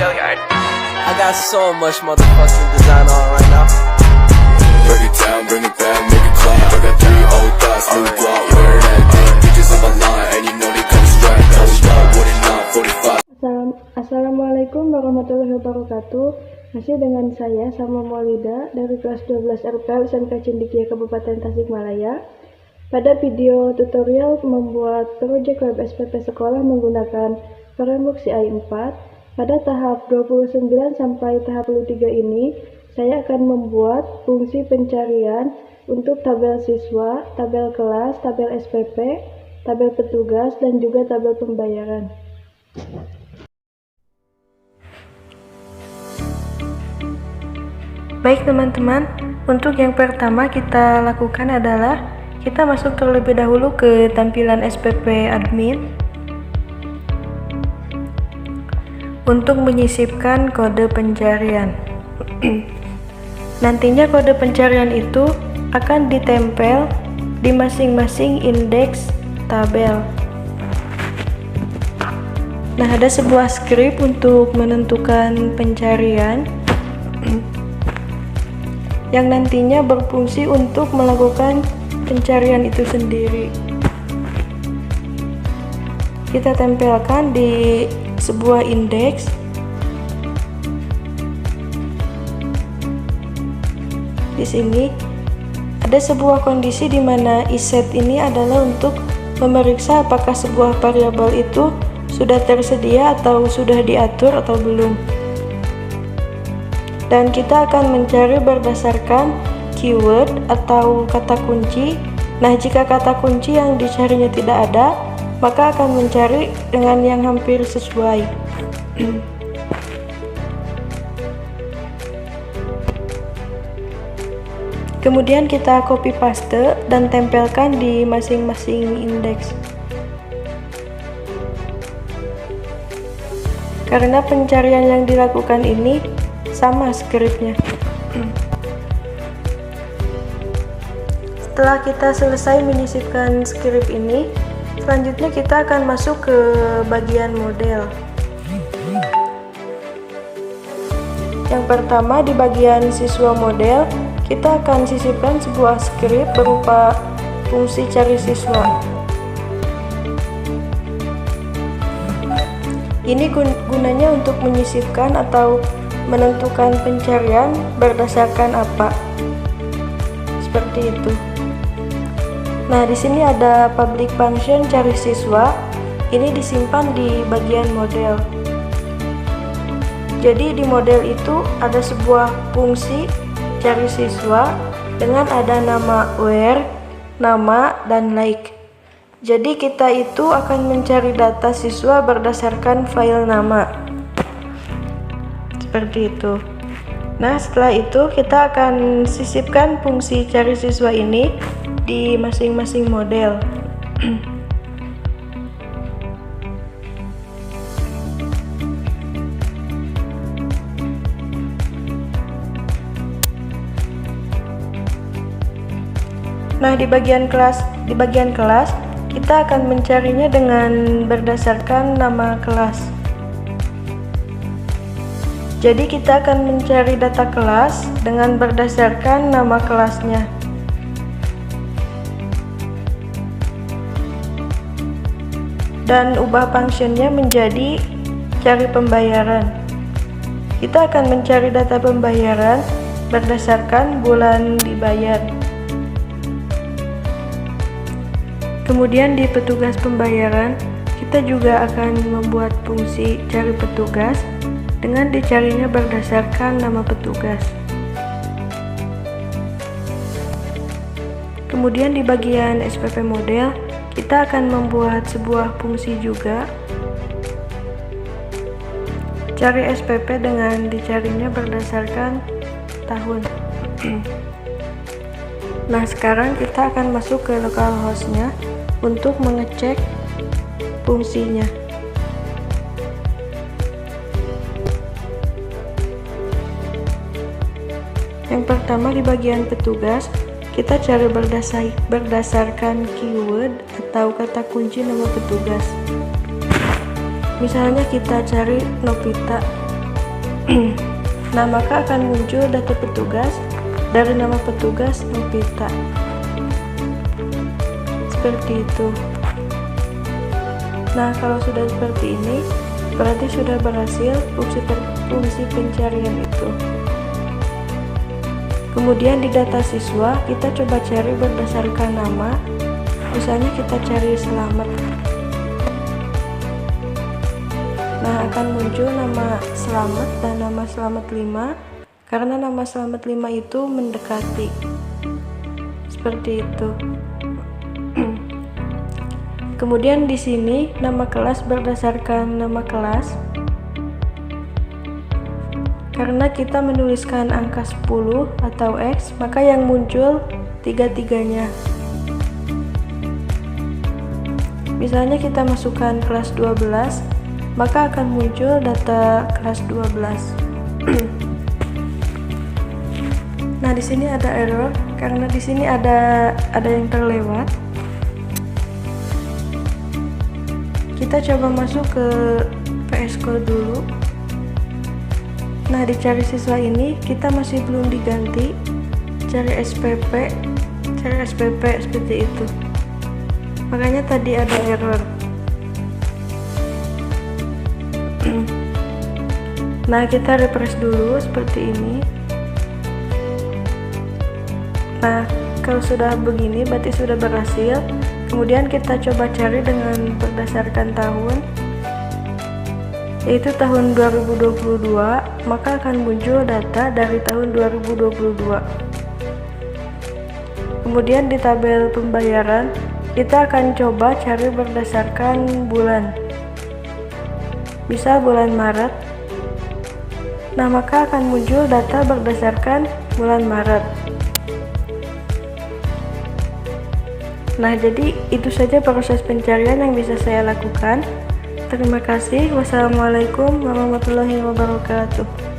I got so much motherfucking design on right now. Break it down, bring it back, make it clap. I got 3 old thoughts, new block, wear that thing. Bitches on my line, and you know they come straight. Hold up, what it not, 45. Assalamualaikum warahmatullahi wabarakatuh. Masih dengan saya Sama Maulida dari kelas 12 RPL SMK Cendekia Kabupaten Tasikmalaya. Pada video tutorial membuat proyek web SPP sekolah menggunakan framework CI4 pada tahap 29 sampai tahap 23 ini, saya akan membuat fungsi pencarian untuk tabel siswa, tabel kelas, tabel SPP, tabel petugas, dan juga tabel pembayaran. Baik teman-teman, untuk yang pertama kita lakukan adalah kita masuk terlebih dahulu ke tampilan SPP admin untuk menyisipkan kode pencarian. Nantinya kode pencarian itu akan ditempel di masing-masing indeks tabel. Nah, ada sebuah script untuk menentukan pencarian yang nantinya berfungsi untuk melakukan pencarian itu sendiri. Kita tempelkan di sebuah indeks. Di sini ada sebuah kondisi di mana iset ini adalah untuk memeriksa apakah sebuah variabel itu sudah tersedia atau sudah diatur atau belum. Dan kita akan mencari berdasarkan keyword atau kata kunci. Nah, jika kata kunci yang dicarinya tidak ada, maka akan mencari dengan yang hampir sesuai. Kemudian kita copy paste dan tempelkan di masing-masing indeks. Karena pencarian yang dilakukan ini sama scriptnya. Setelah kita selesai menyisipkan script ini, selanjutnya kita akan masuk ke bagian model. Yang pertama, di bagian siswa model, kita akan sisipkan sebuah script berupa fungsi cari siswa. Ini gunanya untuk menyisipkan atau menentukan pencarian berdasarkan apa. Seperti itu. Nah, di sini ada public function cari siswa. Ini disimpan di bagian model. Jadi di model itu ada sebuah fungsi cari siswa dengan ada nama where, nama, dan like. Jadi kita itu akan mencari data siswa berdasarkan file nama. Seperti itu. Nah, setelah itu kita akan sisipkan fungsi cari siswa ini di masing-masing model. Nah, di bagian kelas kita akan mencarinya dengan berdasarkan nama kelas. Jadi kita akan mencari data kelas dengan berdasarkan nama kelasnya. Dan ubah functionnya menjadi cari pembayaran. Kita akan mencari data pembayaran berdasarkan bulan dibayar. Kemudian di petugas pembayaran, kita juga akan membuat fungsi cari petugas dengan dicarinya berdasarkan nama petugas. Kemudian di bagian SPP model, kita akan membuat sebuah fungsi juga cari SPP dengan dicarinya berdasarkan tahun. Nah, sekarang kita akan masuk ke localhost-nya untuk mengecek fungsinya. Yang pertama, di bagian petugas, kita cari berdasarkan keyword atau kata kunci nama petugas. Misalnya kita cari Novita. Nah, maka akan muncul data petugas. Dari nama petugas Novita. Seperti itu. Nah, kalau sudah seperti ini, berarti sudah berhasil fungsi pencarian itu. Kemudian di data siswa, kita coba cari berdasarkan nama. Misalnya kita cari Selamat. Nah, akan muncul nama Selamat dan nama Selamat 5, karena nama Selamat 5 itu mendekati. Seperti itu. Kemudian di sini nama kelas berdasarkan nama kelas. Karena kita menuliskan angka 10 atau X, maka yang muncul tiga-tiganya. Misalnya kita masukkan kelas 12, maka akan muncul data kelas 12. Nah, di sini ada error karena di sini ada yang terlewat. Kita coba masuk ke PS Code dulu. Nah, di cari siswa ini kita masih belum diganti. Cari SPP seperti itu. Makanya tadi ada error. Nah, kita refresh dulu seperti ini. Nah, kalau sudah begini berarti sudah berhasil. Kemudian kita coba cari dengan berdasarkan tahun, yaitu tahun 2022, maka akan muncul data dari tahun 2022. Kemudian di tabel pembayaran, kita akan coba cari berdasarkan bulan. Bisa bulan Maret. Nah, maka akan muncul data berdasarkan bulan Maret. Nah, jadi itu saja proses pencarian yang bisa saya lakukan. Terima kasih. Wassalamualaikum warahmatullahi wabarakatuh.